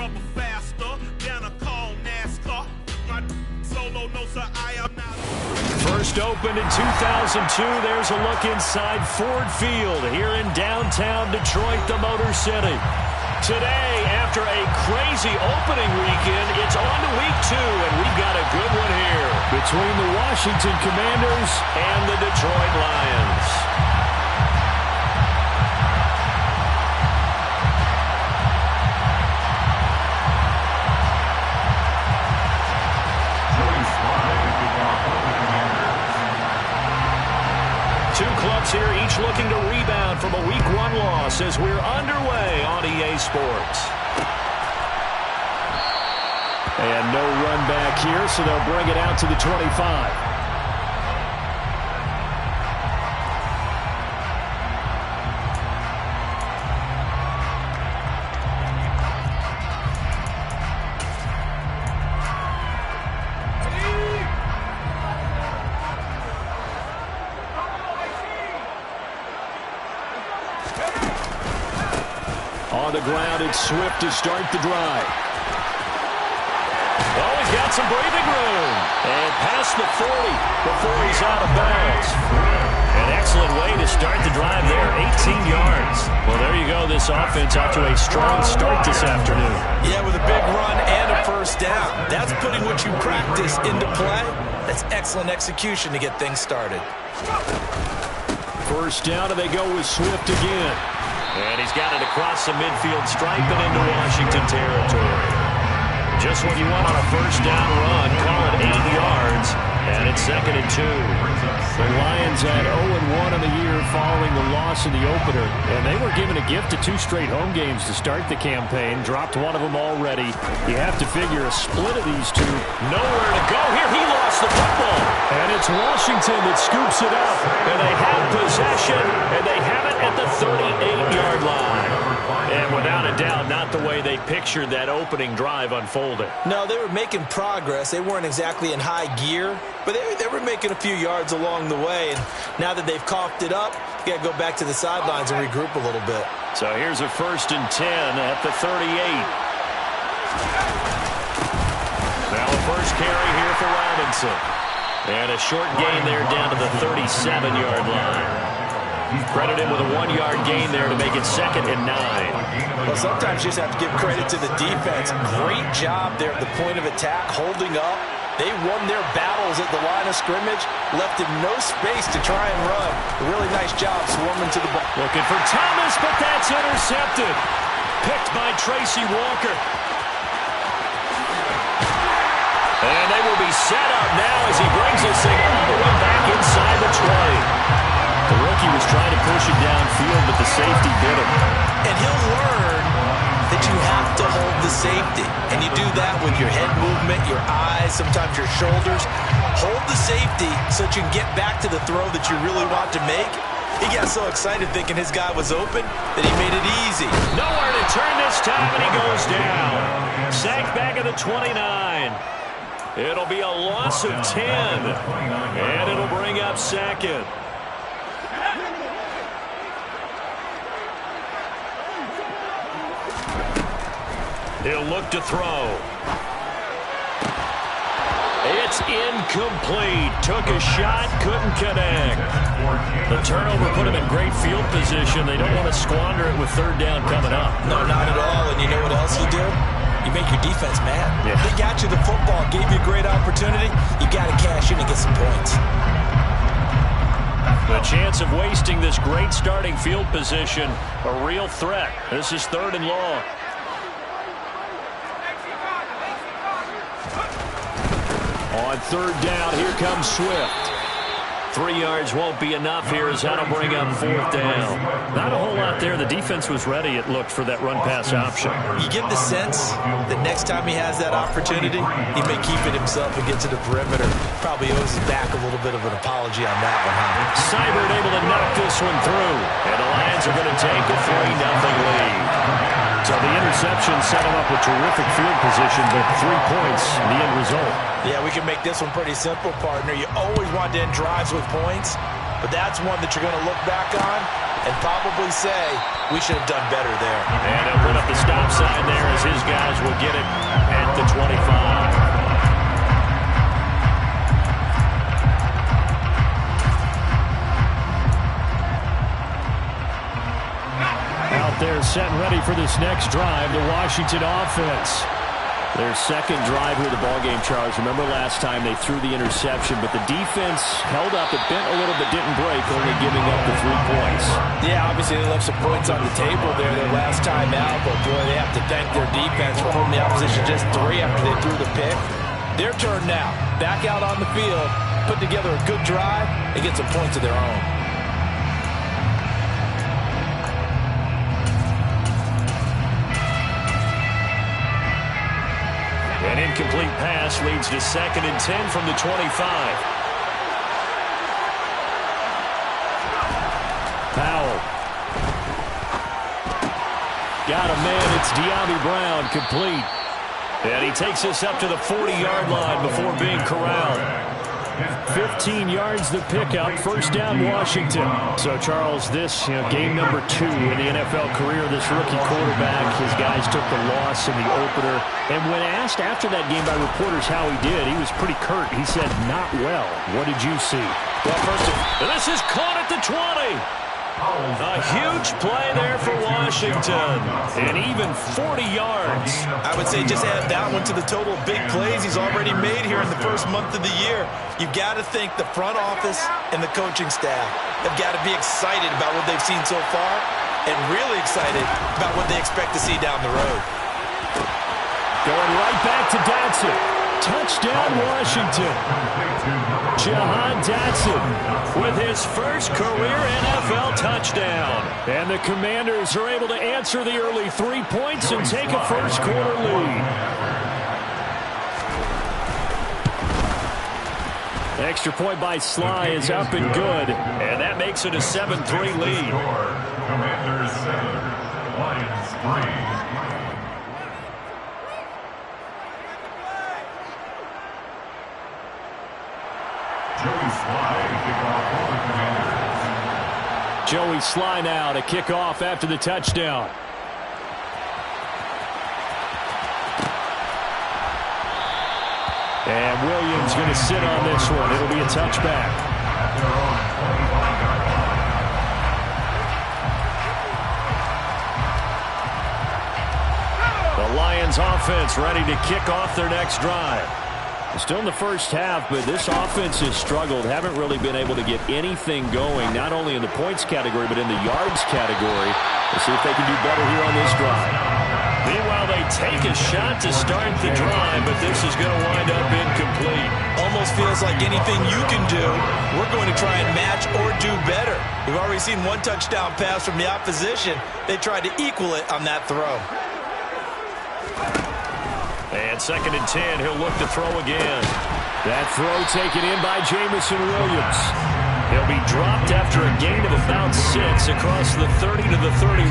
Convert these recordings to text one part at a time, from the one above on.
rubber faster than a call NASCAR. My solo knows that I am not. First opened in 2002. There's a look inside Ford Field here in downtown Detroit, the Motor City. Today, after a crazy opening weekend, it's on to week 2, and we've got a good one here between the Washington Commanders and the Detroit Lions. Two clubs here, each looking to rebound from a Week 1 loss as we're underway on EA Sports. And no run back here, so they'll bring it out to the 25. On the ground, it's Swift to start the drive. Oh, he's got some breathing room. And past the 40 before he's out of bounds. An excellent way to start the drive there, 18 yards. Well, there you go. This offense out to a strong start this afternoon. Yeah, with a big run and a first down. That's putting what you practice into play. That's excellent execution to get things started. First down, and they go with Swift again. And he's got it across the midfield stripe and into Washington territory. Just what you want on a first down run. Call it 8 yards. And it's 2nd and 2. The Lions had 0-1 on the year following the loss in the opener. And they were given a gift of 2 straight home games to start the campaign. Dropped one of them already. You have to figure a split of these two. Nowhere to go here. He lost the football. And it's Washington that scoops it up. And they have possession. And they have it at the 38-yard line. And without a doubt, not the way they pictured that opening drive unfolding. No, they were making progress. They weren't exactly in high gear, but they were making a few yards along the way. And now that they've coughed it up, you got to go back to the sidelines and regroup a little bit. So here's a 1st and 10 at the 38. Now a first carry here for Robinson. And a short gain there down to the 37-yard line. Credit him with a 1-yard gain there to make it 2nd and 9. Well, sometimes you just have to give credit to the defense. Great job there at the point of attack, holding up. They won their battles at the line of scrimmage, left him no space to try and run. A really nice job swarming to the ball. Looking for Thomas, but that's intercepted. Picked by Tracy Walker. And they will be set up now as he brings this thing all the way back inside the 20. The rookie was trying to push it downfield, but the safety did him. And he'll learn that you have to hold the safety. And you do that with your head movement, your eyes, sometimes your shoulders. Hold the safety so that you can get back to the throw that you really want to make. He got so excited thinking his guy was open that he made it easy. Nowhere to turn this time, and he goes down. Sacked back at the 29. It'll be a loss of 10. And it'll bring up 2nd. He'll look to throw. It's incomplete. Took a shot, couldn't connect. The turnover put him in great field position. They don't want to squander it with 3rd down coming up. No, not at all. And you know what else you do? You make your defense mad. Yeah. They got you the football, gave you a great opportunity. You got to cash in and get some points. The chance of wasting this great starting field position, a real threat. This is 3rd and long. On 3rd down, here comes Swift. 3 yards won't be enough here as that'll bring up 4th down. Not a whole lot there. The defense was ready, it looked, for that run-pass option. You get the sense that next time he has that opportunity, he may keep it himself and get to the perimeter. Probably owes his back a little bit of an apology on that one, huh? Seibert able to knock this one through. And the Lions are going to take a 3-0 lead. So the interception set him up with terrific field position, but 3 points in the end result. Yeah, we can make this one pretty simple, partner. You always want to end drives with points, but that's one that you're going to look back on and probably say, we should have done better there. And he'll put up the stop sign there as his guys will set and ready for this next drive, the Washington offense. Their second drive here of the ballgame, Charles. Remember last time they threw the interception, but the defense held up. It bent a little but didn't break, only giving up the 3 points. Yeah, obviously they left some points on the table there their last time out, but boy, they have to thank their defense for holding the opposition just 3 after they threw the pick. Their turn now. Back out on the field, put together a good drive, and get some points of their own. An incomplete pass leads to 2nd and 10 from the 25. Powell. Got a man. It's De'Ami Brown, complete. And he takes us up to the 40-yard line before being corralled. 15 yards the pickup. First down, Washington. So, Charles, this game number 2 in the NFL career, this rookie quarterback, his guys took the loss in the opener. And when asked after that game by reporters how he did, he was pretty curt. He said, not well. What did you see? Well, first of all, this is caught at the 20. A huge play there for Washington. And even 40 yards. I would say just add that one to the total of big plays he's already made here in the first month of the year. You've got to think the front office and the coaching staff have got to be excited about what they've seen so far and really excited about what they expect to see down the road. Going right back to Dotson. Touchdown, Washington. Jahan Dotson with his first career NFL touchdown. And the Commanders are able to answer the early 3 points and take a first-quarter lead. Extra point by Sly is up and good. And that makes it a 7-3 lead. Commanders 7, Lions 3. Joey Sly now to kick off after the touchdown. And Williams going to sit on this one. It'll be a touchback. The Lions offense ready to kick off their next drive. Still in the first half, but this offense has struggled. Haven't really been able to get anything going, not only in the points category, but in the yards category. We'll see if they can do better here on this drive. Meanwhile, they take a shot to start the drive, but this is going to wind up incomplete. Almost feels like anything you can do, we're going to try and match or do better. We've already seen one touchdown pass from the opposition. They tried to equal it on that throw. And 2nd and 10, he'll look to throw again. That throw taken in by Jamison Williams. He'll be dropped after a gain of about 6 across the 30 to the 31.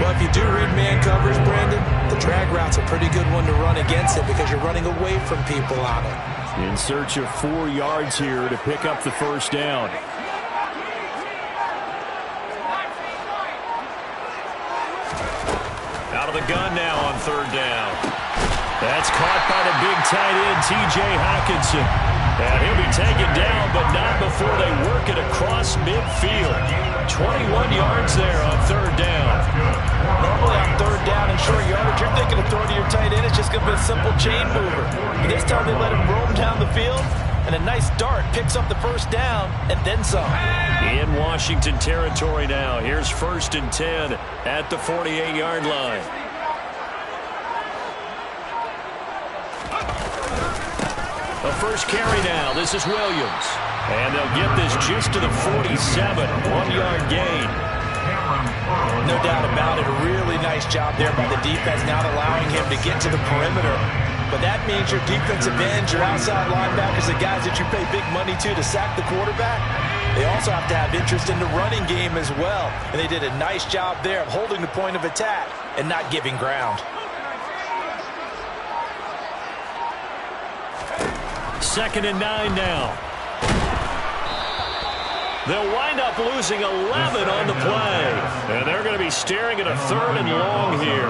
Well, if you do read man coverage, Brandon, the drag route's a pretty good one to run against it because you're running away from people on it. In search of 4 yards here to pick up the first down. Out of the gun now on 3rd down. That's caught by the big tight end, T.J. Hockenson. And he'll be taken down, but not before they work it across midfield. 21 yards there on 3rd down. Normally on 3rd down and short yardage, you're thinking of throwing to your tight end. It's just going to be a simple chain mover. But this time they let him roam down the field. And a nice dart picks up the first down and then some. In Washington territory now. Here's 1st and 10 at the 48-yard line. The first carry now. This is Williams. And they'll get this just to the 47. 1-yard gain. No doubt about it. A really nice job there by the defense, not allowing him to get to the perimeter. But that means your defensive ends, your outside linebackers, the guys that you pay big money to sack the quarterback, they also have to have interest in the running game as well. And they did a nice job there of holding the point of attack and not giving ground. 2nd and 9 now. They'll wind up losing 11 on the play. And they're going to be staring at a 3rd and long here.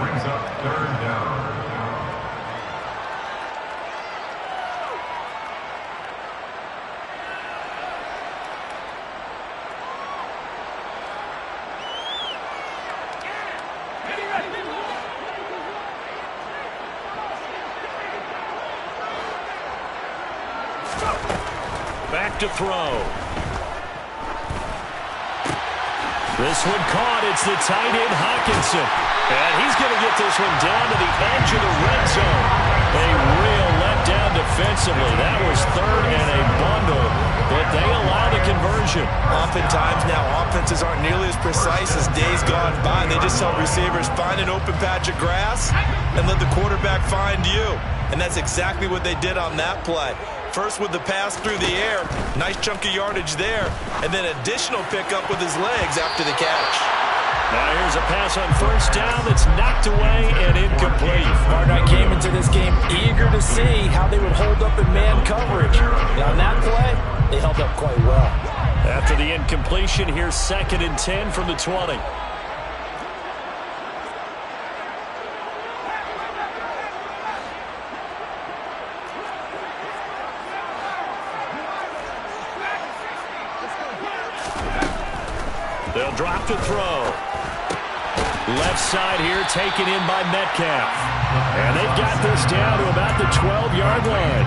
Brings up 3rd down. Back to throw. This one caught. It's the tight end, Hawkinson. And he's going to get this one down to the edge of the red zone. A real letdown defensively. That was third and a bundle, but they allow the conversion. Oftentimes now, offenses aren't nearly as precise as days gone by. They just tell receivers, find an open patch of grass and let the quarterback find you. And that's exactly what they did on that play. First with the pass through the air, nice chunk of yardage there, and then additional pickup with his legs after the catch. Now here's a pass on first down that's knocked away and incomplete. Martin came into this game eager to see how they would hold up in man coverage. And on that play, they held up quite well. After the incompletion, here's 2nd and 10 from the 20. They'll drop to throw. Left side here taken in by Metcalf. And they've got this down to about the 12-yard line.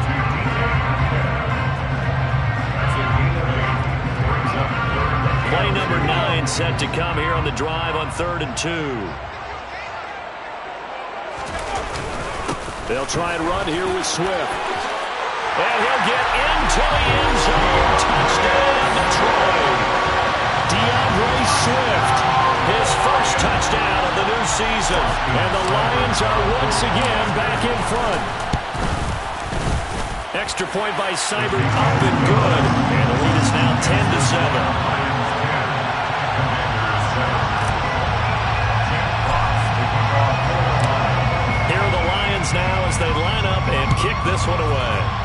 Play number 9 set to come here on the drive on 3rd and 2. They'll try and run here with Swift. And he'll get into the end zone. Touchdown, Detroit. DeAndre Swift, his first touchdown of the new season. And the Lions are once again back in front. Extra point by Seibert, up and good. And the lead is now 10-7. Here are the Lions now as they line up and kick this one away.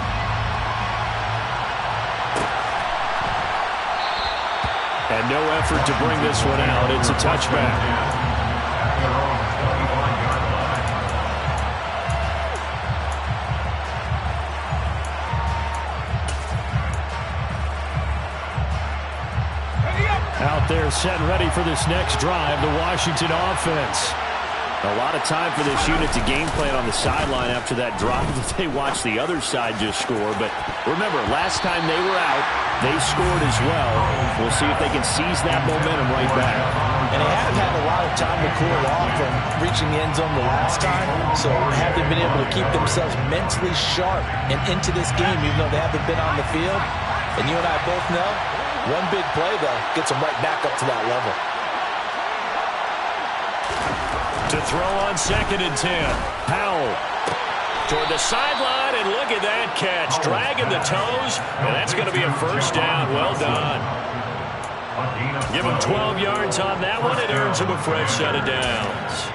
And no effort to bring this one out. It's a touchback. Out there set and ready for this next drive, the Washington offense. A lot of time for this unit to game plan on the sideline after that drive that they watched the other side just score. But remember, last time they were out, they scored as well. We'll see if they can seize that momentum right back. And they haven't had a lot of time to cool off from reaching the end zone the last time. So have they been able to keep themselves mentally sharp and into this game, even though they haven't been on the field? And you and I both know, one big play, though, gets them right back up to that level. To throw on 2nd and 10. Powell toward the sideline, and look at that catch. Dragging the toes, and that's going to be a first down. Well done. Give him 12 yards on that one. It earns him a fresh set of downs.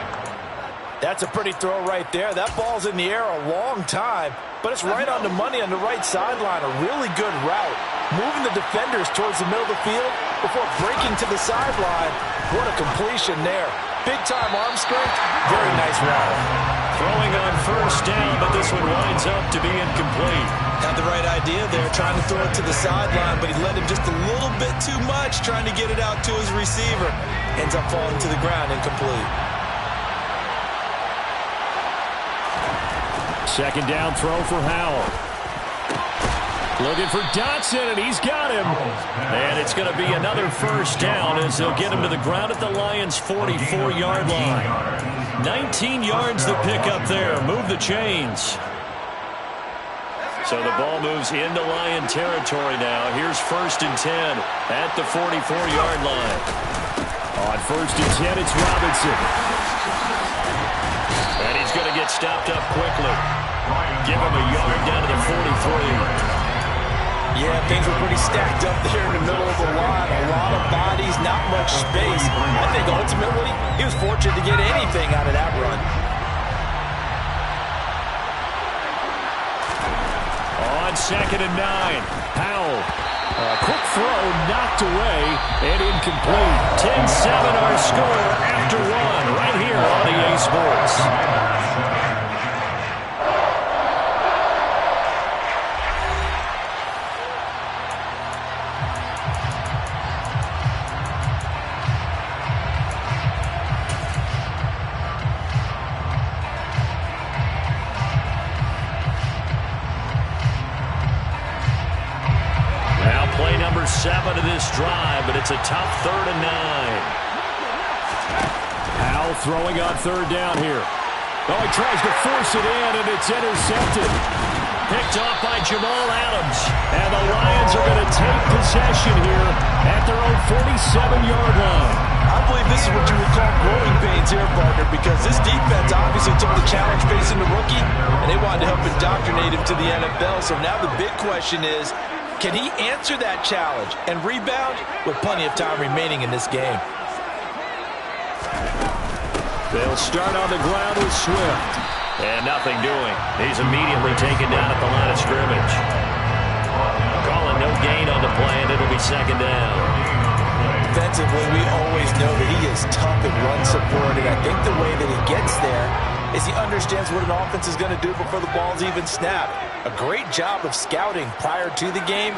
That's a pretty throw right there. That ball's in the air a long time, but it's right on the money on the right sideline. A really good route. Moving the defenders towards the middle of the field before breaking to the sideline. What a completion there. Big-time arm strength. Very nice route. Throwing on first down, but this one winds up to be incomplete. Had the right idea there, trying to throw it to the sideline, but he led him just a little bit too much, trying to get it out to his receiver. Ends up falling to the ground, incomplete. 2nd down throw for Howell. Looking for Dotson, and he's got him. And it's going to be another first down as they'll get him to the ground at the Lions' 44-yard line. 19 yards to pick up there. Move the chains. So the ball moves into Lion territory now. Here's 1st and 10 at the 44-yard line. On 1st and 10, it's Robinson. And he's going to get stopped up quickly. Give him a yard down to the 43. Yeah, things were pretty stacked up there in the middle of the line. A lot of bodies, not much space. I think ultimately he was fortunate to get anything out of that run. On 2nd and 9, Powell. A quick throw knocked away and incomplete. 10-7 our score after one right here on EA Sports. It's a tough 3rd and 9. Howell throwing on 3rd down here. Oh, he tries to force it in, and it's intercepted. Picked off by Jamal Adams. And the Lions are going to take possession here at their own 47-yard line. I believe this is what you would call growing pains here, partner, because this defense obviously took the challenge facing the rookie, and they wanted to help indoctrinate him to the NFL. So now the big question is, can he answer that challenge and rebound with plenty of time remaining in this game? They'll start on the ground with Swift. And nothing doing. He's immediately taken down at the line of scrimmage. Calling no gain on the play, and it'll be 2nd down. Defensively, we always know that he is tough and run support, and I think the way that he gets there is he understands what an offense is going to do before the ball's even snapped. A great job of scouting prior to the game,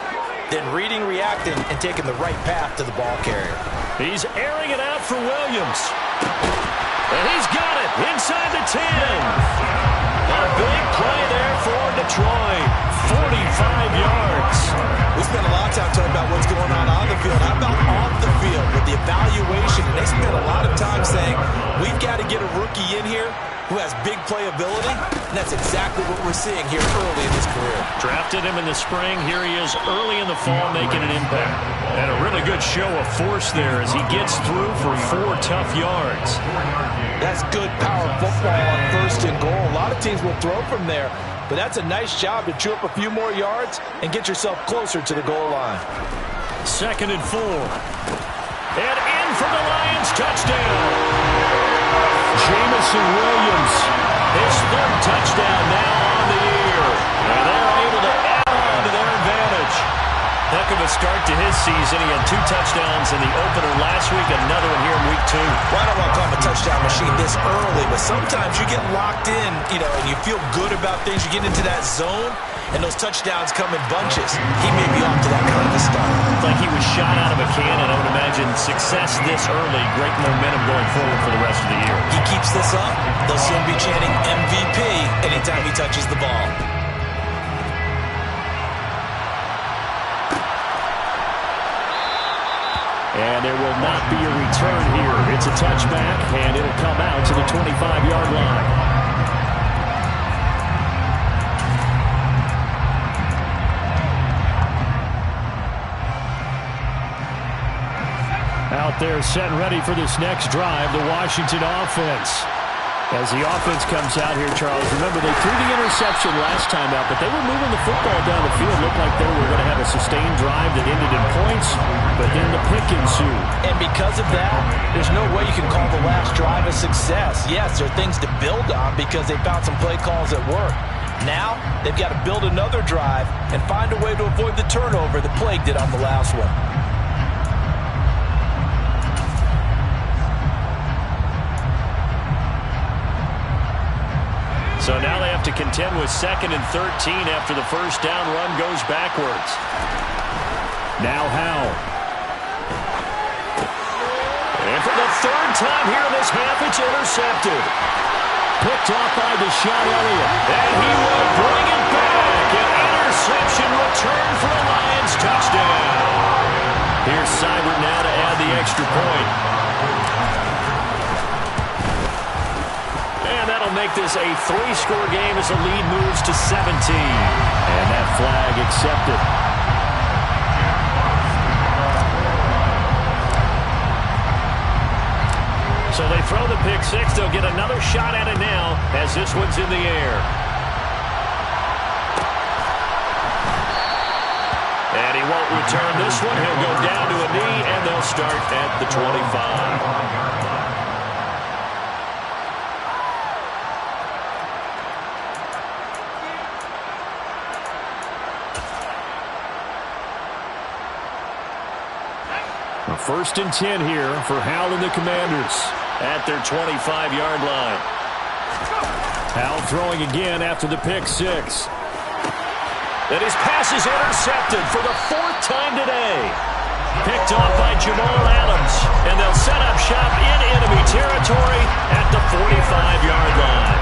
then reading, reacting, and taking the right path to the ball carrier. He's airing it out for Williams. And he's got it inside the 10. A big play there for Detroit. 45 yards. We spent a lot of time talking about what's going on the field. How about off the field with the evaluation? And they spent a lot of time saying, we've got to get a rookie in here who has big playability, and that's exactly what we're seeing here early in his career. Drafted him in the spring. Here he is early in the fall making an impact. And a really good show of force there as he gets through for 4 tough yards. That's good power football on 1st and goal. A lot of teams will throw from there, but that's a nice job to chew up a few more yards and get yourself closer to the goal line. 2nd and 4. And in for the Lions, touchdown. Jamison Williams. His 3rd touchdown now on the year. And they're able to add on to their advantage. Heck of a start to his season. He had 2 touchdowns in the opener last week, another one here in week 2. Well, I don't want to call him a touchdown machine this early, but sometimes you get locked in, and you feel good about things. You get into that zone, and those touchdowns come in bunches. He may be off to that kind of a start. It's like he was shot out of a cannon. I would imagine success this early, great momentum going forward for the rest of the year. He keeps this up, they'll soon be chanting MVP anytime he touches the ball. And there will not be a return here. It's a touchback, and it'll come out to the 25-yard line. Out there set and ready for this next drive, the Washington offense. As the offense comes out here, Charles, remember they threw the interception last time out, but they were moving the football down the field. Looked like they were going to have a sustained drive that ended in points, but then the pick ensued. And because of that, there's no way you can call the last drive a success. Yes, there are things to build on because they found some play calls that work. Now, they've got to build another drive and find a way to avoid the turnover that plagued it on the last one. So now they have to contend with 2nd and 13 after the first down run goes backwards. Now Howell. And for the 3rd time here in this half, it's intercepted. Picked off by Deshaun Elliott. And he will bring it back. An interception return for a Lions touchdown. Here's Seibert now to add the extra point. That'll make this a 3-score game as the lead moves to 17. And that flag accepted. So they throw the pick 6. They'll get another shot at it now as this one's in the air. And he won't return this one. He'll go down to a knee, and they'll start at the 25. First and 10 here for Howell and the Commanders at their 25-yard line. Howell throwing again after the pick 6. And his pass is intercepted for the 4th time today. Picked off by Jamal Adams. And they'll set up shop in enemy territory at the 45-yard line.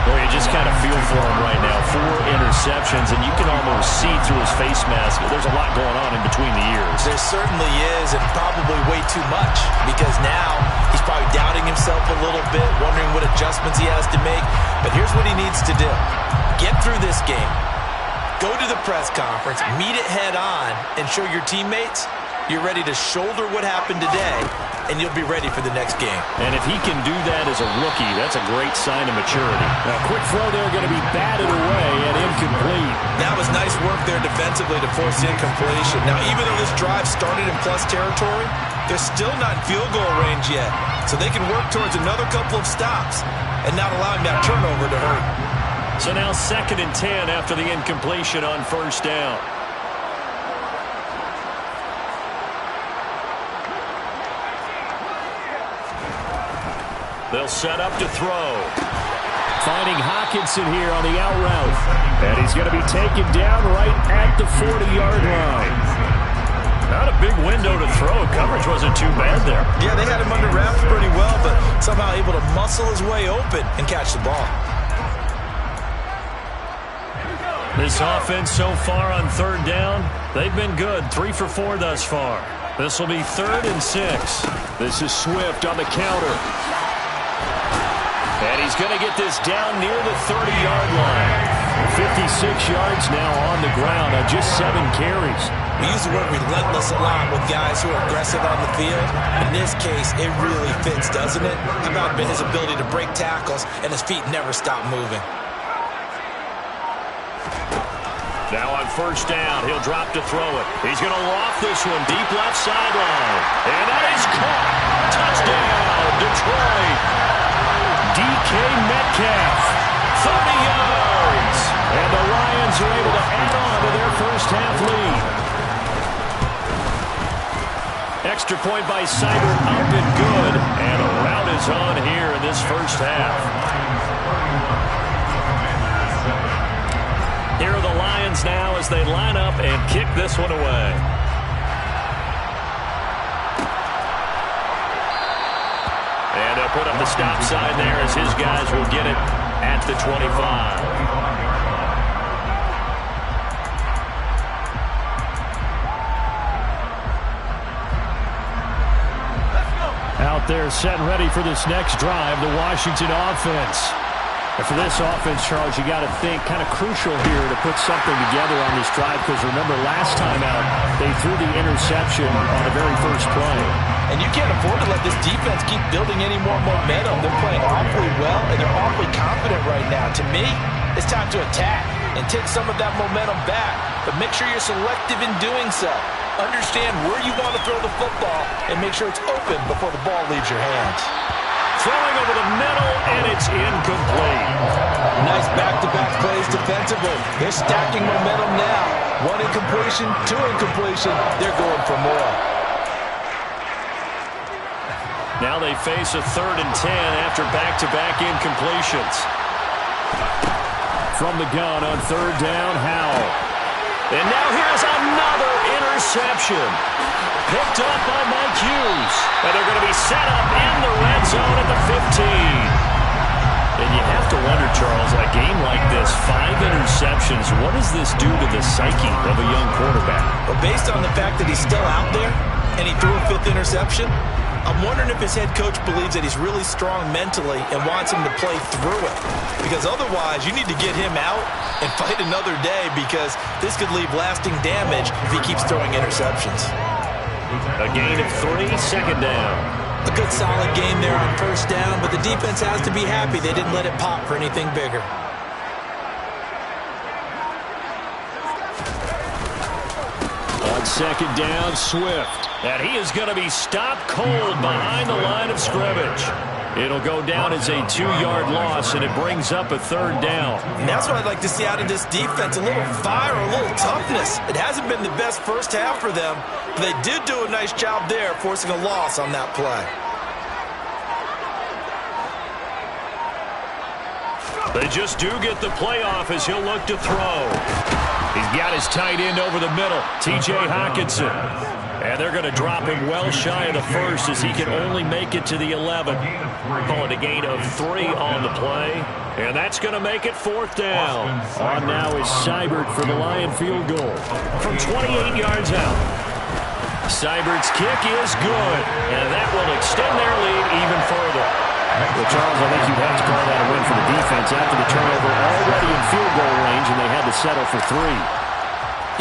Boy, you just kind of feel for him right now. 4 interceptions. interceptions, and you can almost see through his face mask. There's a lot going on in between the ears. There certainly is, and probably way too much, because now he's probably doubting himself a little bit, wondering what adjustments he has to make. But here's what he needs to do. Get through this game. Go to the press conference, meet it head on, and show your teammates you're ready to shoulder what happened today, and you'll be ready for the next game. And if he can do that as a rookie, that's a great sign of maturity. Now, quick throw there, going to be batted away and incomplete. That was nice work there defensively to force the incompletion. Now, even though this drive started in plus territory, they're still not in field goal range yet. So they can work towards another couple of stops and not allowing that turnover to hurt. So now 2nd and 10 after the incompletion on 1st down. They'll set up to throw. Finding Hockenson here on the out route. And he's going to be taken down right at the 40-yard line. Not a big window to throw. Coverage wasn't too bad there. Yeah, they had him under wraps pretty well, but somehow able to muscle his way open and catch the ball. This offense so far on 3rd down, they've been good. 3 for 4 thus far. This will be 3rd and 6. This is Swift on the counter. And he's going to get this down near the 30-yard line. 56 yards now on the ground on just 7 carries. We use the word relentless a lot with guys who are aggressive on the field. In this case, it really fits, doesn't it? How about his ability to break tackles and his feet never stop moving? Now on 1st down, he'll drop to throw it. He's going to loft this one deep left sideline. And that is caught. Touchdown, Detroit. DK Metcalf, 30 yards. And the Lions are able to add on to their first-half lead. Extra point by Seibert, up and good. And a rout is on here in this first half. Here are the Lions now as they line up and kick this one away. And they'll put up the stop sign there as his guys will get it at the 25. Out there set and ready for this next drive, the Washington offense. And for this offense, Charles, you got to think kind of crucial here to put something together on this drive, because remember last time out they threw the interception on the very first play. And you can't afford to let this defense keep building any more momentum. They're playing awfully well, and they're awfully confident right now. To me, it's time to attack and take some of that momentum back. But make sure you're selective in doing so. Understand where you want to throw the football and make sure it's open before the ball leaves your hands. Throwing over the middle, and it's incomplete. Nice back-to-back plays defensively. They're stacking momentum now. 1 incompletion, 2 incompletion. They're going for more. Now they face a 3rd and 10 after back-to-back incompletions. From the gun on 3rd down, Howell. And now here's another interception. Picked up by Mike Hughes. And they're going to be set up in the red zone at the 15. And you have to wonder, Charles, a game like this, 5 interceptions, what does this do to the psyche of a young quarterback? Well, based on the fact that he's still out there and he threw a 5th interception, I'm wondering if his head coach believes that he's really strong mentally and wants him to play through it. Because otherwise, you need to get him out and fight another day, because this could leave lasting damage if he keeps throwing interceptions. A gain of 3, 2nd down. A good solid game there on 1st down, but the defense has to be happy they didn't let it pop for anything bigger. On 2nd down, Swift. And he is going to be stopped cold behind the line of scrimmage. It'll go down as a 2-yard loss, and it brings up a 3rd down. And that's what I'd like to see out of this defense, a little fire, a little toughness. It hasn't been the best first half for them, but they did do a nice job there, forcing a loss on that play. They just do get the playoff as he'll look to throw. He's got his tight end over the middle, T.J. Hockenson. And they're going to drop him well shy of the first as he can only make it to the 11. Call it a gain of 3 on the play. And that's going to make it 4th down. On now is Seibert for the Lion field goal from 28 yards out. Seibert's kick is good, and that will extend their lead even further. Well, Charles, I think you'd have to call that a win for the defense after the turnover already in field goal range, and they had to settle for 3.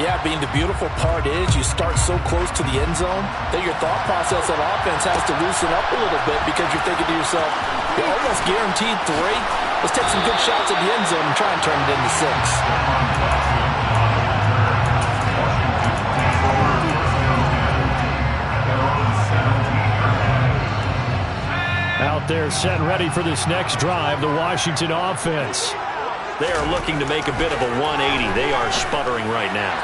Yeah, being the beautiful part is you start so close to the end zone that your thought process on offense has to loosen up a little bit because you're thinking to yourself, you're almost guaranteed 3. Let's take some good shots at the end zone and try and turn it into 6. Out there set and ready for this next drive, the Washington offense. They are looking to make a bit of a 180. They are sputtering right now.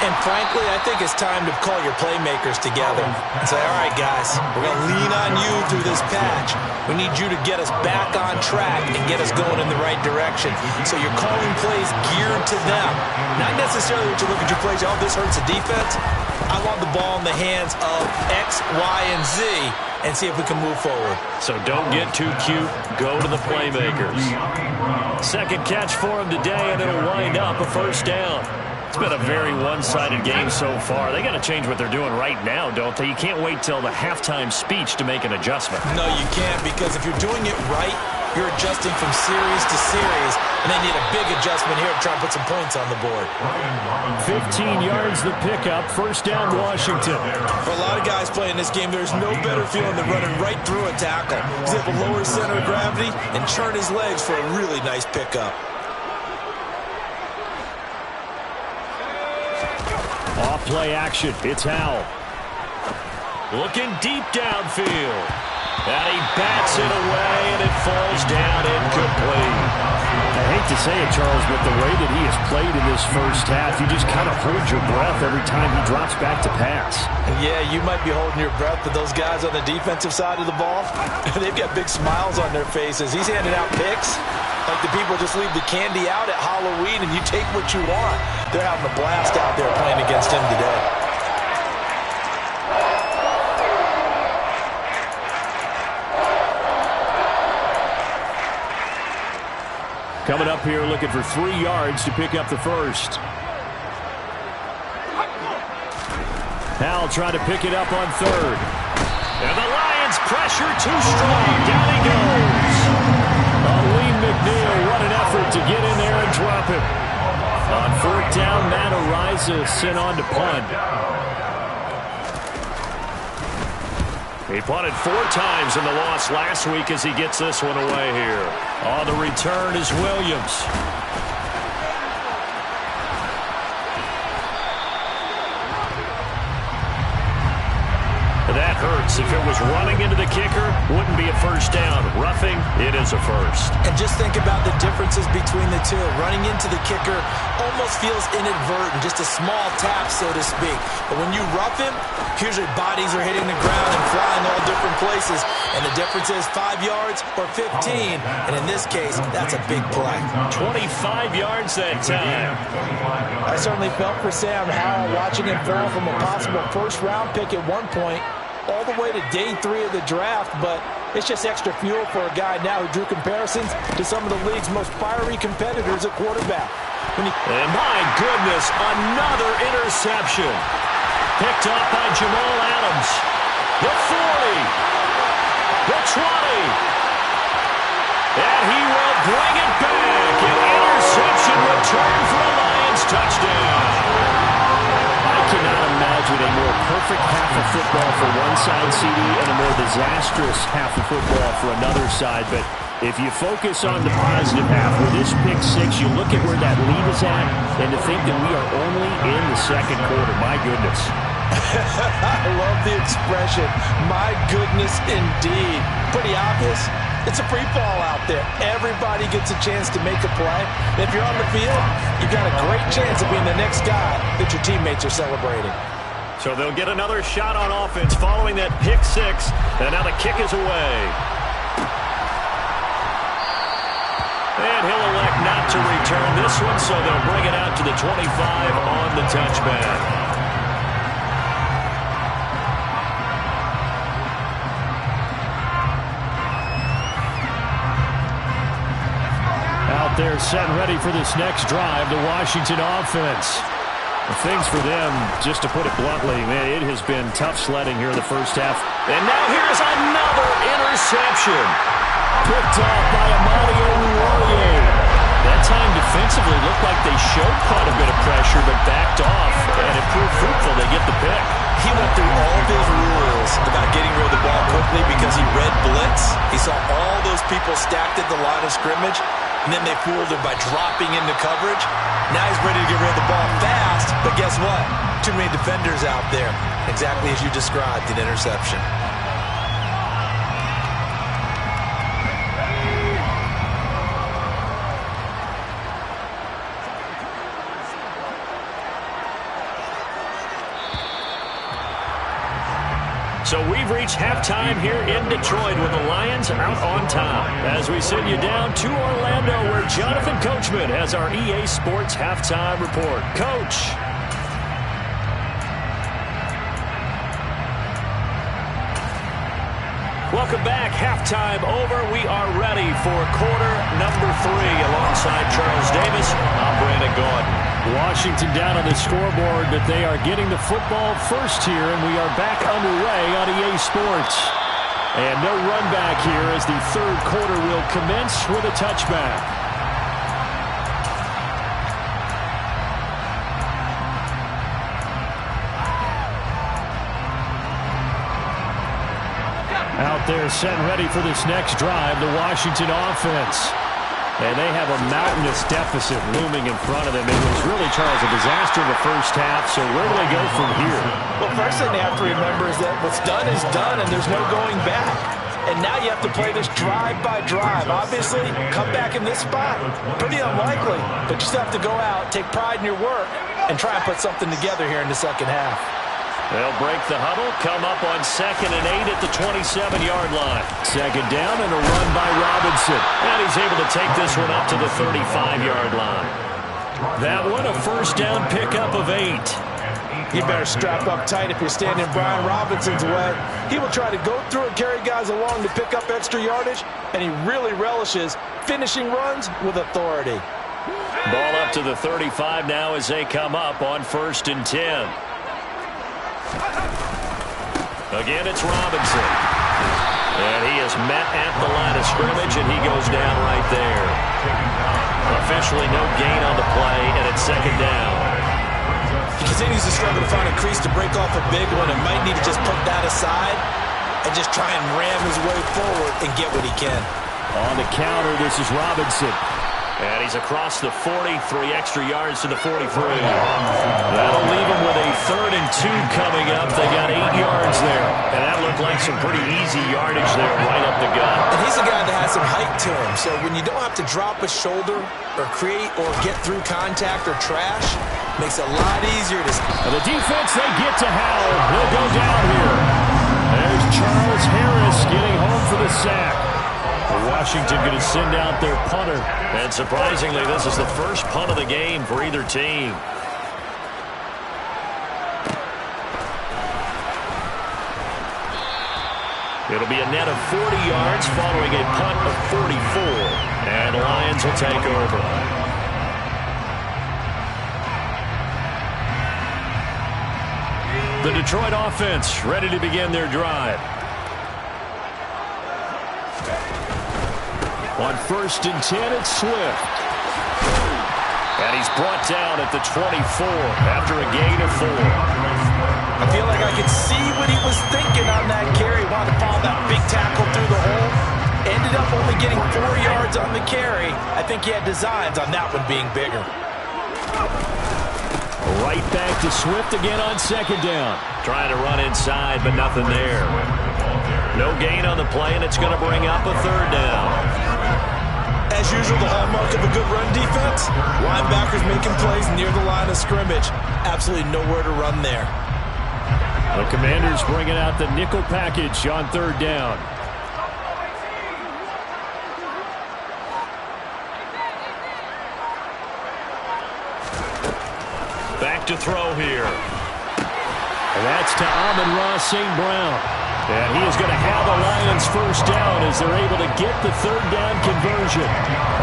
And frankly, I think it's time to call your playmakers together and say, all right, guys, we're going to lean on you through this patch. We need you to get us back on track and get us going in the right direction. So you're calling plays geared to them. Not necessarily that you look at your plays, oh, this hurts the defense. I want the ball in the hands of X, Y, and Z and see if we can move forward. So don't get too cute. Go to the playmakers. Second catch for him today, and it'll wind up a 1st down. It's been a very one-sided game so far. They got to change what they're doing right now, don't they? You can't wait till the halftime speech to make an adjustment. No, you can't, because if you're doing it right, you're adjusting from series to series, and they need a big adjustment here to try and put some points on the board. 15 yards the pickup, 1st down Washington. For a lot of guys playing this game, there's no better feeling than running right through a tackle. He's able to lower his center of gravity and churn his legs for a really nice pickup. Off play action, it's Howell. Looking deep downfield. And he bats it away, and it falls down incomplete. I hate to say it, Charles, but the way that he has played in this first half, you just kind of hold your breath every time he drops back to pass. Yeah, you might be holding your breath, but those guys on the defensive side of the ball, they've got big smiles on their faces. He's handing out picks like the people just leave the candy out at Halloween and you take what you want. They're having a blast out there playing against him today. Coming up here looking for 3 yards to pick up the 1st. Howell trying to pick it up on 3rd. And the Lions pressure too strong. Down he goes. Lee McNeil, what an effort to get in there and drop him. On 4th down, Matt Ariza sent on to punt. He punted 4 times in the loss last week as he gets this one away here. On the return is Williams. That hurts. If it was running into the kicker, wouldn't be a 1st down. Roughing, it is a 1st. And just think about the differences between the two. Running into the kicker almost feels inadvertent, just a small tap, so to speak. But when you rough him, usually bodies are hitting the ground and flying all different places. And the difference is 5 yards or 15. And in this case, that's a big play. 25 yards that time. I certainly felt for Sam Howell watching him fall from a possible 1st-round pick at one point all the way to day 3 of the draft, but it's just extra fuel for a guy now who drew comparisons to some of the league's most fiery competitors at quarterback. And my goodness, another interception. Picked up by Jamal Adams. The 40. The 20. And he will bring it back. An interception return for a Lions touchdown. I cannot imagine a more perfect half of football for one side, CD, and a more disastrous half of football for another side. But if you focus on the positive half with this pick 6, you look at where that lead is at, and to think that we are only in the 2nd quarter, my goodness. I love the expression, my goodness indeed. Pretty obvious. It's a free fall out there. Everybody gets a chance to make a play. And if you're on the field, you've got a great chance of being the next guy that your teammates are celebrating. So they'll get another shot on offense following that pick 6. And now the kick is away. And he'll elect not to return this one, so they'll bring it out to the 25 on the touchback. there setting ready for this next drive, the Washington offense. Things for them, just to put it bluntly, man, it has been tough sledding here in the first half. And now here's another interception. Picked off by Amadi. That time defensively looked like they showed quite a bit of pressure, but backed off, and it proved fruitful. They get the pick. He went through all of his rules about getting rid of the ball quickly because he read blitz. He saw all those people stacked at the line of scrimmage, and then they fooled him by dropping into coverage. Now he's ready to get rid of the ball fast, but guess what? Too many defenders out there. Exactly as you described, an interception. So we've reached halftime here in Detroit with the Lions out on top. As we send you down to Orlando, where Jonathan Coachman has our EA Sports halftime report. Coach. Welcome back. Halftime over. We are ready for quarter number 3 alongside Charles Davis. I'm Brandon Gaudin. Washington down on the scoreboard, but they are getting the football first here, and we are back underway on EA Sports. And no run back here as the third quarter will commence with a touchback. Out there set ready for this next drive, the Washington offense. And they have a mountainous deficit looming in front of them. It was really, Charles, a disaster in the first half, so where do they go from here? Well, first thing they have to remember is that what's done is done, and there's no going back. And now you have to play this drive by drive. Obviously, come back in this spot. Pretty unlikely, but you still have to go out, take pride in your work, and try and put something together here in the second half. They'll break the huddle, come up on 2nd and 8 at the 27-yard line. Second down and a run by Robinson. And he's able to take this one up to the 35-yard line. That one a first down pickup of 8. You better strap up tight if you're standing Brian Robinson's way. He will try to go through and carry guys along to pick up extra yardage, and he really relishes finishing runs with authority. Ball up to the 35 now as they come up on 1st and 10. Again, it's Robinson. And he is met at the line of scrimmage, and he goes down right there. Officially no gain on the play, and it's 2nd down. He continues to struggle to find a crease to break off a big one, and might need to just put that aside and just try and ram his way forward and get what he can. On the counter, this is Robinson. And he's across the 40, 3 extra yards to the 43. That'll leave him with a 3rd and 2 coming up. They got 8 yards there. And that looked like some pretty easy yardage there right up the gut. And he's a guy that has some height to him. So when you don't have to drop a shoulder or create or get through contact or trash, makes it a lot easier to... The defense, they get to Howell. He'll go down here. There's Charles Harris getting home for the sack. Washington going to send out their punter. And surprisingly, this is the first punt of the game for either team. It'll be a net of 40 yards following a punt of 44. And the Lions will take over. The Detroit offense ready to begin their drive. On 1st and 10, it's Swift. And he's brought down at the 24 after a gain of 4. I feel like I could see what he was thinking on that carry. Wanted to follow that big tackle through the hole. Ended up only getting 4 yards on the carry. I think he had designs on that one being bigger. Right back to Swift again on 2nd down. Trying to run inside, but nothing there. No gain on the play, and it's going to bring up a 3rd down. As usual, the hallmark of a good run defense, linebackers making plays near the line of scrimmage. Absolutely nowhere to run there. The Commanders bringing out the nickel package on 3rd down. Back to throw here. And that's to Amon-Ra St. Brown. And he is going to have the Lions first down as they're able to get the 3rd down conversion.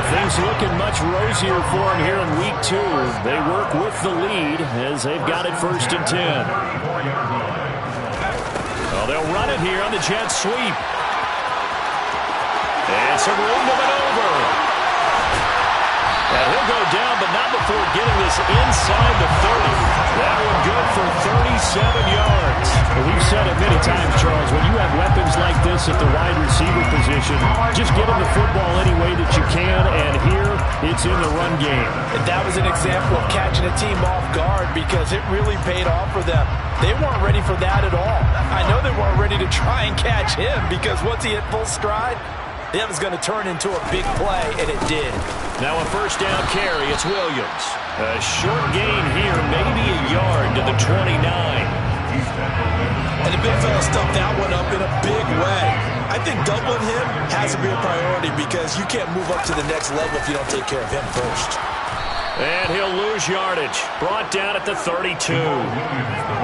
Things looking much rosier for them here in week 2. They work with the lead as they've got it 1st and 10. Well, they'll run it here on the jet sweep. And some room to maneuver. And he'll go down, but not before getting this inside the 30. That one good for 37 yards. Well, we've said it many times, Charles, when you have weapons like this at the wide receiver position, just get them the football any way that you can, and here it's in the run game. And that was an example of catching a team off guard because it really paid off for them. They weren't ready for that at all. I know they weren't ready to try and catch him because once he hit full stride, that was going to turn into a big play, and it did. Now a 1st down carry. It's Williams. A short gain here, maybe a yard to the 29. And the big fella stuffed that one up in a big way. I think doubling him has to be a priority because you can't move up to the next level if you don't take care of him first. And he'll lose yardage. Brought down at the 32.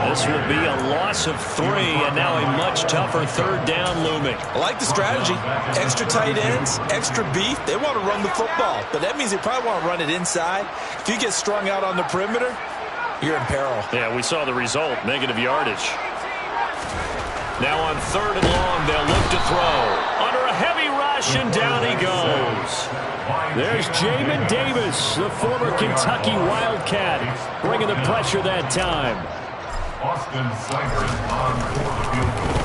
This will be a loss of 3, and now a much tougher 3rd down looming. I like the strategy. Extra tight ends, extra beef. They want to run the football, but that means they probably want to run it inside. If you get strung out on the perimeter, you're in peril. Yeah, we saw the result, negative yardage. Now on 3rd and long, they'll look to throw. Under a heavy rush, and down he goes. There's Jamin Davis, the former Kentucky Wildcat, bringing the pressure that time. Austin Seibert on for the field goal.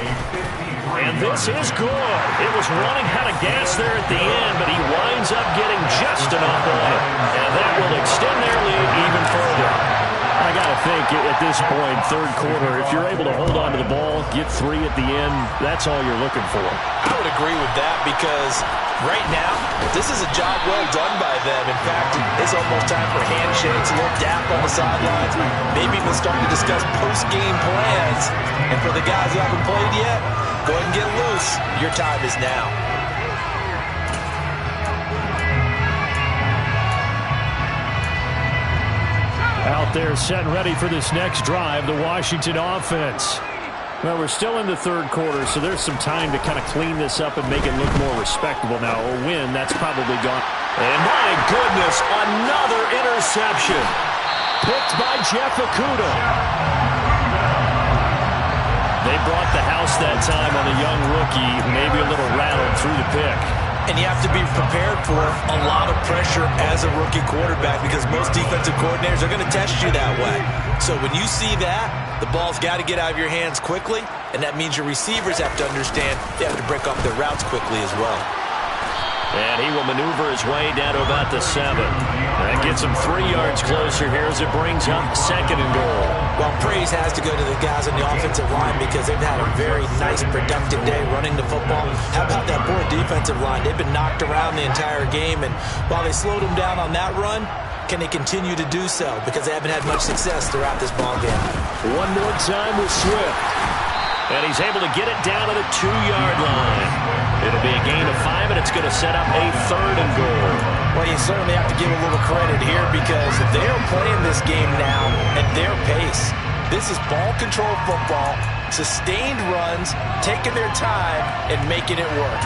A 53. And this is good. It was running out of gas there at the end, but he winds up getting just enough on it. And that will extend their lead even further. I got to think at this point, 3rd quarter, if you're able to hold on to the ball, get 3 at the end, that's all you're looking for. I would agree with that because right now, this is a job well done by them. In fact, it's almost time for handshakes, a little dap on the sidelines, maybe even start to discuss post-game plans. And for the guys who haven't played yet, go ahead and get loose. Your time is now. Out there set and ready for this next drive, the Washington offense. Well, we're still in the 3rd quarter, so there's some time to kind of clean this up and make it look more respectable. Now, a win, that's probably gone. And my goodness, another interception. Picked by Jeff Okudah. They brought the house that time on the young rookie, maybe a little rattled through the pick. And you have to be prepared for a lot of pressure as a rookie quarterback because most defensive coordinators are going to test you that way. So when you see that, the ball's got to get out of your hands quickly, and that means your receivers have to understand they have to break off their routes quickly as well. And he will maneuver his way down to about the 7. That gets him 3 yards closer here as it brings up 2nd and goal. Well, praise has to go to the guys on the offensive line because they've had a very nice, productive day running the football. How about that poor defensive line? They've been knocked around the entire game, and while they slowed them down on that run, can they continue to do so? Because they haven't had much success throughout this ball game. One more time with Swift. And he's able to get it down to the 2-yard line. It'll be a gain of 5, and it's going to set up a 3rd and goal. Well, you certainly have to give a little credit here because they're playing this game now at their pace. This is ball control football, sustained runs, taking their time, and making it work.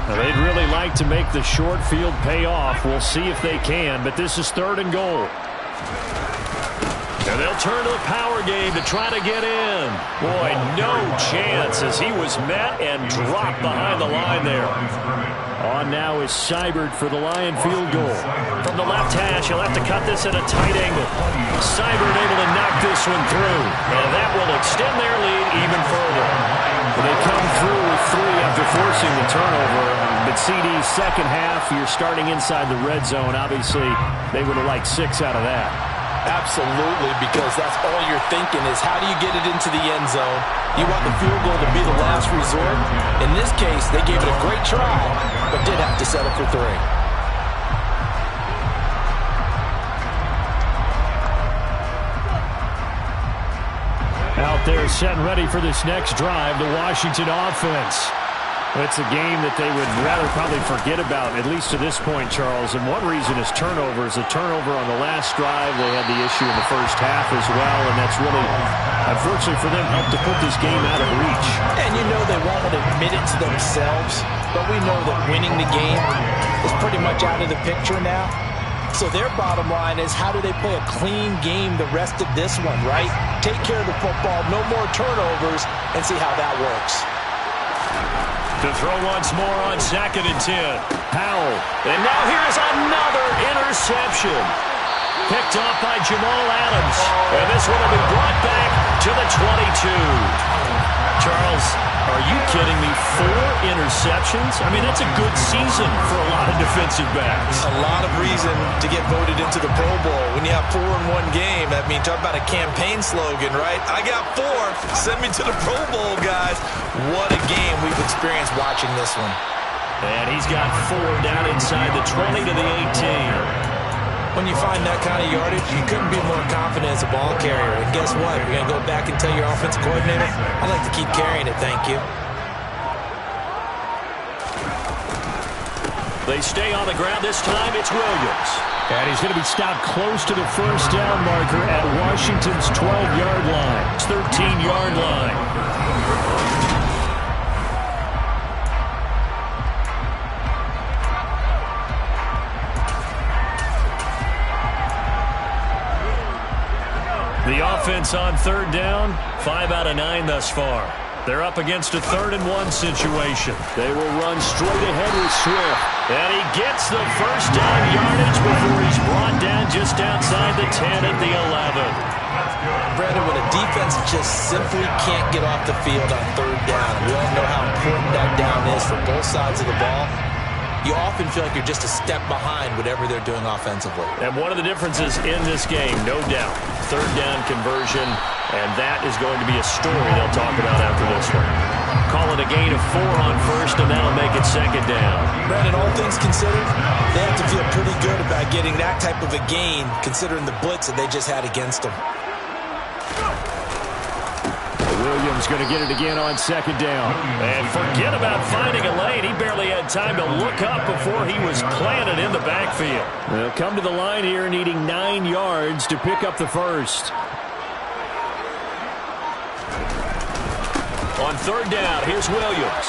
Now, they'd really like to make the short field pay off. We'll see if they can, but this is 3rd and goal. And they'll turn to the power game to try to get in. Boy, no chance as he was met and dropped behind the line there. On now is Seibert for the Lion field goal. From the left hash, he'll have to cut this at a tight angle. Seibert able to knock this one through. And that will extend their lead even further. They come through with 3 after forcing the turnover. But CD's second half, you're starting inside the red zone. Obviously, they would have liked 6 out of that. Absolutely, because that's all you're thinking is how do you get it into the end zone? You want the field goal to be the last resort. In this case, they gave it a great try, but did have to settle for 3. Out there set and ready for this next drive, the Washington offense. It's a game that they would rather probably forget about, at least to this point, Charles. And one reason is turnovers. The turnover on the last drive, they had the issue in the first half as well, and that's really, unfortunately for them, helped to put this game out of reach. And you know they won't admit it to themselves, but we know that winning the game is pretty much out of the picture now. So their bottom line is, how do they play a clean game the rest of this one, right? Take care of the football, no more turnovers, and see how that works. To throw once more on 2nd and 10. Powell. And now here's another interception. Picked off by Jamal Adams. And this one will be brought back to the 22. Charles, are you kidding me? 4 interceptions? I mean, that's a good season for a lot of defensive backs. A lot of reason to get voted into the Pro Bowl. When you have 4 in one game, I mean, talk about a campaign slogan, right? I got 4. Send me to the Pro Bowl, guys. What a game we've experienced watching this one. And he's got 4 down inside the 20 to the 18. When you find that kind of yardage, you couldn't be more confident as a ball carrier. And guess what? You're going to go back and tell your offensive coordinator, I'd like to keep carrying it, thank you. They stay on the ground. This time it's Williams. And he's going to be stopped close to the first down marker at Washington's 12-yard line. 13-yard line. The offense on 3rd down, 5 out of 9 thus far. They're up against a 3rd and 1 situation. They will run straight ahead with Swift. And he gets the first down yardage before he's brought down just outside the 10 at the 11. Brandon, when a defense just simply can't get off the field on 3rd down, we all know how important that down is for both sides of the ball. You often feel like you're just a step behind whatever they're doing offensively. And one of the differences in this game, no doubt, 3rd down conversion, and that is going to be a story they'll talk about after this one. Call it a gain of 4 on 1st, and that'll make it 2nd down. Brandon, all things considered, they have to feel pretty good about getting that type of a gain, considering the blitz that they just had against them. Williams going to get it again on 2nd down. And forget about finding a lane. He barely had time to look up before he was planted in the backfield. They'll come to the line here needing 9 yards to pick up the first. On 3rd down, here's Williams.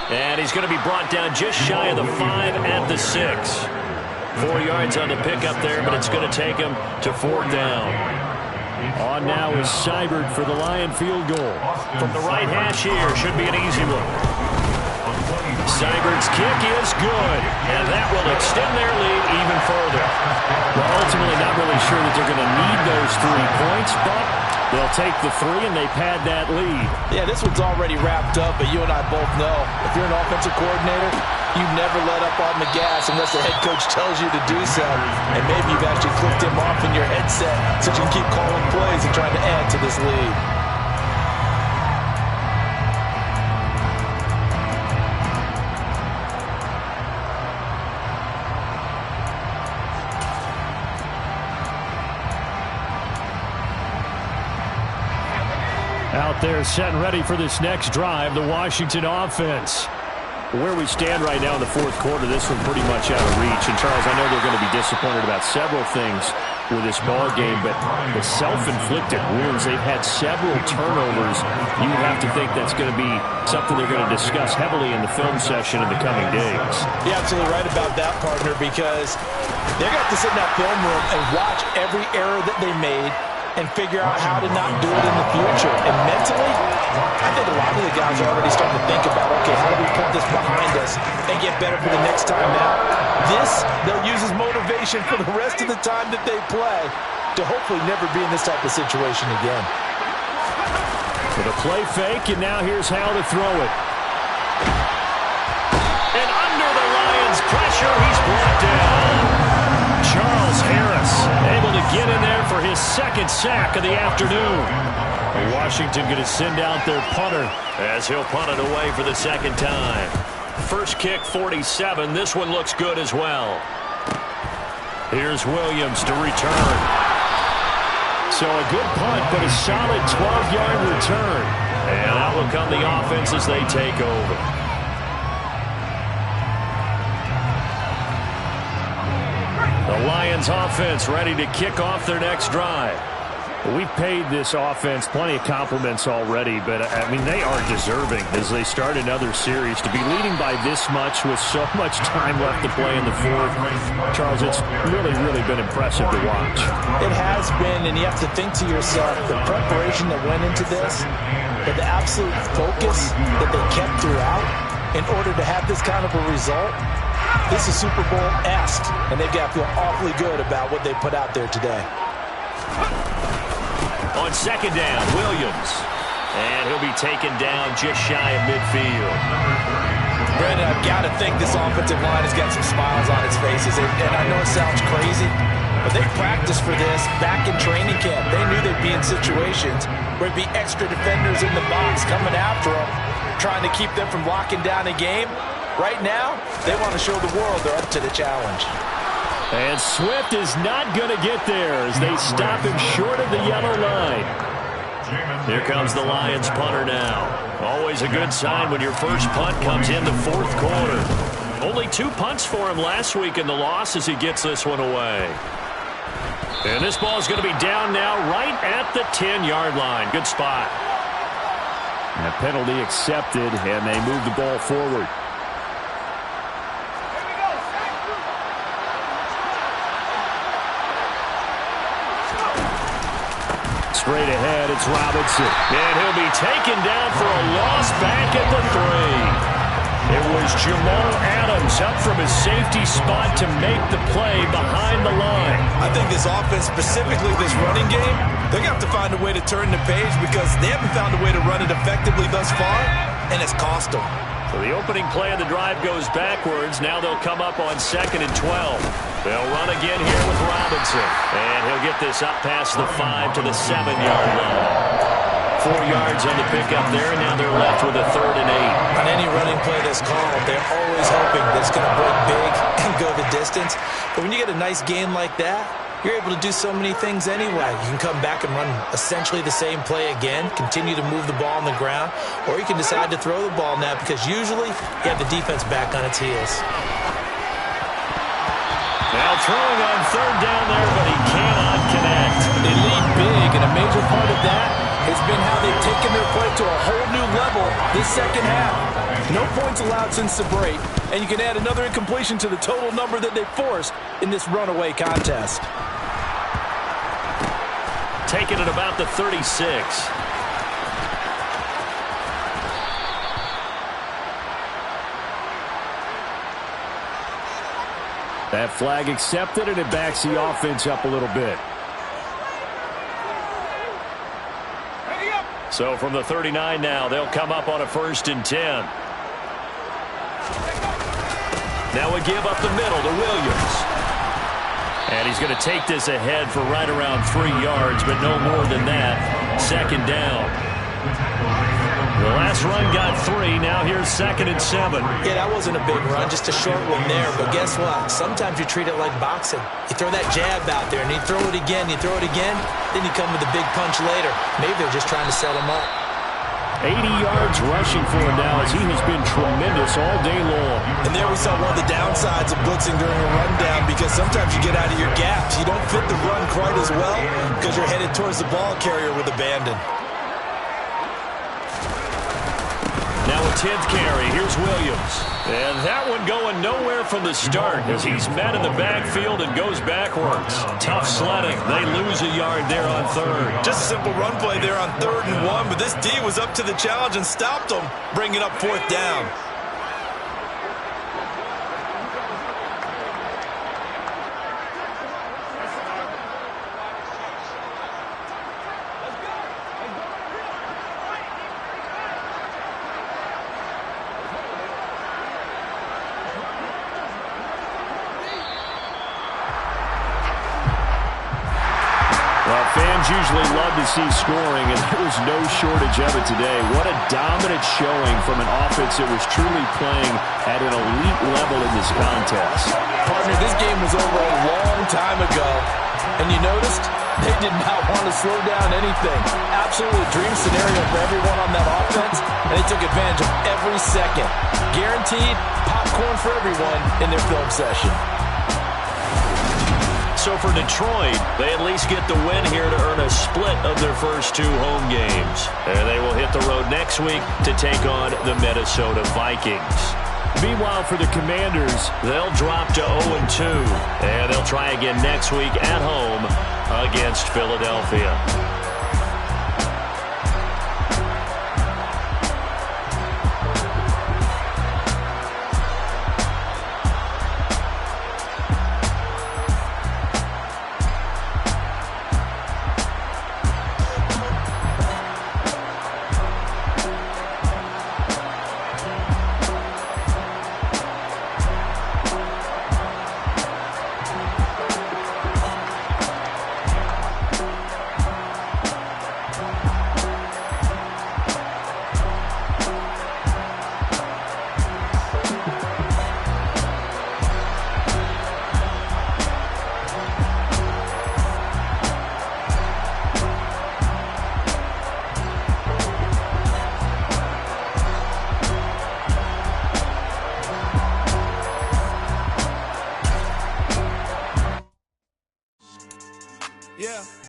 And he's going to be brought down just shy of the 5 at the 6. 4 yards on the pickup there, but it's going to take him to 4th down. On now is Seibert for the Lion field goal. From the right hash here, should be an easy one. Seibert's kick is good, and that will extend their lead even further. Well, ultimately not really sure that they're going to need those 3 points, but they'll take the 3 and they pad that lead. Yeah, this one's already wrapped up, but you and I both know if you're an offensive coordinator, you never let up on the gas unless the head coach tells you to do so. And maybe you've actually clicked him off in your headset so you can keep calling plays and trying to add to this lead. Out there set and ready for this next drive, the Washington offense. Where we stand right now in the 4th quarter, this one pretty much out of reach. And, Charles, I know they're going to be disappointed about several things with this ball game, but the self-inflicted wounds, they've had several turnovers. You have to think that's going to be something they're going to discuss heavily in the film session in the coming days. You're absolutely right about that, partner, because they're going to have to sit in that film room and watch every error that they made and figure out how to not do it in the future. And mentally, I think a lot of the guys are already starting to think about, okay, how do we put this behind us and get better for the next time out? This, they'll use as motivation for the rest of the time that they play to hopefully never be in this type of situation again. With a play fake, and now here's how to throw it. And under the Lions' pressure, he's brought down. Charles Harris able to get in there for his 2nd sack of the afternoon. Washington going to send out their punter as he'll punt it away for the 2nd time. First kick 47. This one looks good as well. Here's Williams to return. So a good punt, but a solid 12-yard return. And out will come the offense as they take over. The Lions offense ready to kick off their next drive. We've paid this offense plenty of compliments already, but, I mean, they are deserving as they start another series. To be leading by this much with so much time left to play in the fourth, Charles, it's really, really been impressive to watch. It has been, and you have to think to yourself, the preparation that went into this, but the absolute focus that they kept throughout in order to have this kind of a result. This is Super Bowl-esque, and they've got to feel awfully good about what they put out there today. On second down, Williams. And he'll be taken down just shy of midfield. Brandon, I've got to think this offensive line has got some smiles on its faces. And I know it sounds crazy, but they practiced for this back in training camp. They knew they'd be in situations where there'd be extra defenders in the box coming after them, trying to keep them from locking down a game. Right now, they want to show the world they're up to the challenge. And Swift is not going to get there as they stop him short of the yellow line. Here comes the Lions punter now. Always a good sign when your first punt comes in the fourth quarter. Only 2 punts for him last week in the loss as he gets this one away. And this ball is going to be down now right at the 10-yard line. Good spot. And a penalty accepted, and they move the ball forward. Straight ahead, it's Robinson. And he'll be taken down for a loss back at the 3. It was Jamal Adams up from his safety spot to make the play behind the line. I think this offense, specifically this running game, they're going to have to find a way to turn the page because they haven't found a way to run it effectively thus far, and it's cost them. So the opening play of the drive goes backwards. Now they'll come up on 2nd and 12. They'll run again here with Robinson. And he'll get this up past the 5 to the 7-yard line. 4 yards on the pickup there, and now they're left with a 3rd and 8. On any running play that's called, they're always hoping that it's going to break big and go the distance. But when you get a nice game like that, you're able to do so many things anyway. You can come back and run essentially the same play again, continue to move the ball on the ground, or you can decide to throw the ball now because usually you have the defense back on its heels. Now throwing on 3rd down there, but he cannot connect. They lead big, and a major part of that has been how they've taken their play to a whole new level this second half. No points allowed since the break, and you can add another incompletion to the total number that they forced in this runaway contest. Taken at about the 36. That flag accepted, and it backs the offense up a little bit. So from the 39 now, they'll come up on a 1st and 10. Now we give up the middle to Williams. And he's going to take this ahead for right around 3 yards, but no more than that. 2nd down. The last run got 3. Now here's 2nd and 7. Yeah, that wasn't a big run, just a short one there. But guess what? Sometimes you treat it like boxing. You throw that jab out there, and you throw it again, then you come with a big punch later. Maybe they're just trying to set him up. 80 yards rushing for him now as he has been tremendous all day long. And there we saw one of the downsides of blitzing during a rundown because sometimes you get out of your gaps. You don't fit the run quite as well because you're headed towards the ball carrier with abandon. Now a 10th carry. Here's Williams. And that one going nowhere from the start as he's met in the backfield and goes backwards. Tough sledding. They lose a yard there on 3rd. Just a simple run play there on 3rd and 1, but this D was up to the challenge and stopped them, bringing up 4th down. Fans usually love to see scoring, and there was no shortage of it today. What a dominant showing from an offense that was truly playing at an elite level in this contest. Partner, this game was over a long time ago, and you noticed they did not want to slow down anything. Absolutely a dream scenario for everyone on that offense, and they took advantage of every second. Guaranteed popcorn for everyone in their film session. So for Detroit, they at least get the win here to earn a split of their first 2 home games. And they will hit the road next week to take on the Minnesota Vikings. Meanwhile, for the Commanders, they'll drop to 0-2, and they'll try again next week at home against Philadelphia.